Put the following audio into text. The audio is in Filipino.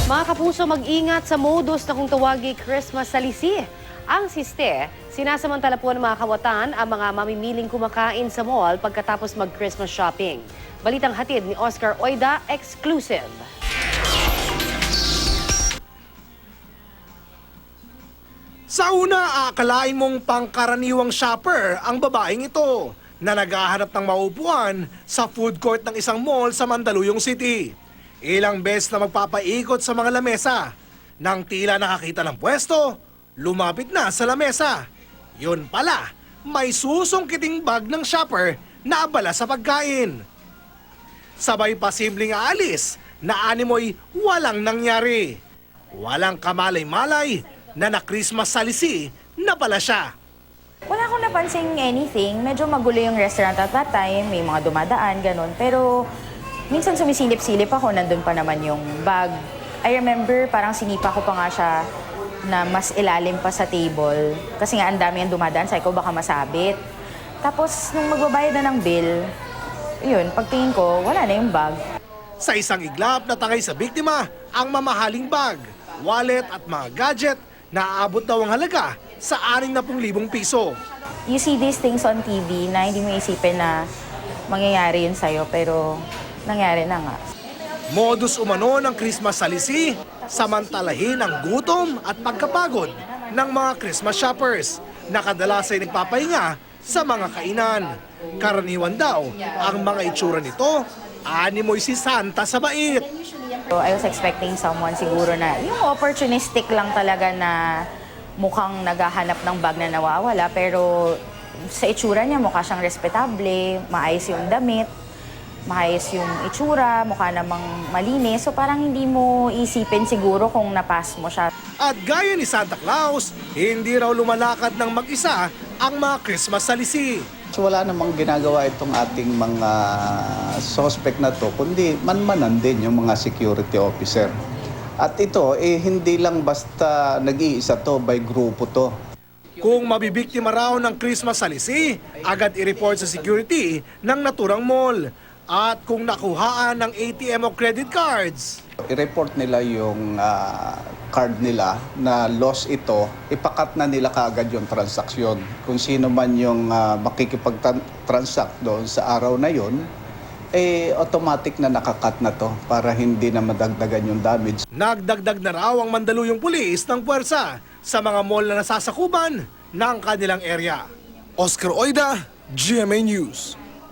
Mga kapuso, mag-ingat sa modus na kung tawagi Christmas salisi. Ang siste, sinasamantala po ng mga kawatan ang mga mamimiling kumakain sa mall pagkatapos mag-Christmas shopping. Balitang hatid ni Oscar Oida, exclusive. Sa una, aakalain mong pangkaraniwang shopper ang babaeng ito na naghahanap ng maupuan sa food court ng isang mall sa Mandaluyong City. Ilang beses na magpapaikot sa mga lamesa. Nang tila nakakita ng pwesto, lumapit na sa lamesa. Yun pala, may susungkiting bag ng shopper na abala sa pagkain. Sabay pasimpleng aalis na animoy walang nangyari. Walang kamalay-malay na na-Christmas salisi na pala siya. Wala akong napansing anything. Medyo magulo yung restaurant at that time. May mga dumadaan, ganun. Pero minsan sumisilip-silip ako, nandun pa naman yung bag. I remember parang sinipa ko pa nga siya na mas ilalim pa sa table. Kasi nga ang dami ang dumadaan, sabi ko baka masabit. Tapos nung magbabayad na ng bill, yun, pagtingin ko, wala na yung bag. Sa isang iglap na tangay sa biktima, ang mamahaling bag, wallet at mga gadget na aabot daw ang halaga sa 60,000 piso. You see these things on TV na hindi mo isipin na mangyayari yun sa'yo, pero nangyari na nga. Modus umano ng Christmas salisi, samantalahin ang gutom at pagkapagod ng mga Christmas shoppers na kadalas ay nagpapahinga sa mga kainan. Karaniwan daw ang mga itsura nito, animoy si Santa sa bait. So, I was expecting someone siguro na yung opportunistic lang talaga na mukhang naghahanap ng bag na nawawala, pero sa itsura niya mukha siyang respetable, maayos yung damit, maayos yung itsura, mukha namang malinis. So parang hindi mo isipin siguro kung napas mo siya. At gaya ni Santa Claus, hindi raw lumalakad ng mag-isa ang mga Christmas salisi. So wala namang ginagawa itong ating mga suspect na to, kundi manmanan din yung mga security officer. At ito, hindi lang basta nag-iisa to, by grupo to. Kung mabibiktima raw ng Christmas salisi, agad i-report sa security ng naturang mall. At kung nakuhaan ng ATM o credit cards, I-report nila yung card nila na loss ito, ipakat na nila kaagad yung transaksyon. Kung sino man yung makikipag-transact doon sa araw na yun, automatic na nakakat na to para hindi na madagdagan yung damage. nagdagdag na raw ang Mandaluyong Pulis ng puwersa sa mga mall na nasasakupan ng kanilang area. Oscar Oida, GMA News.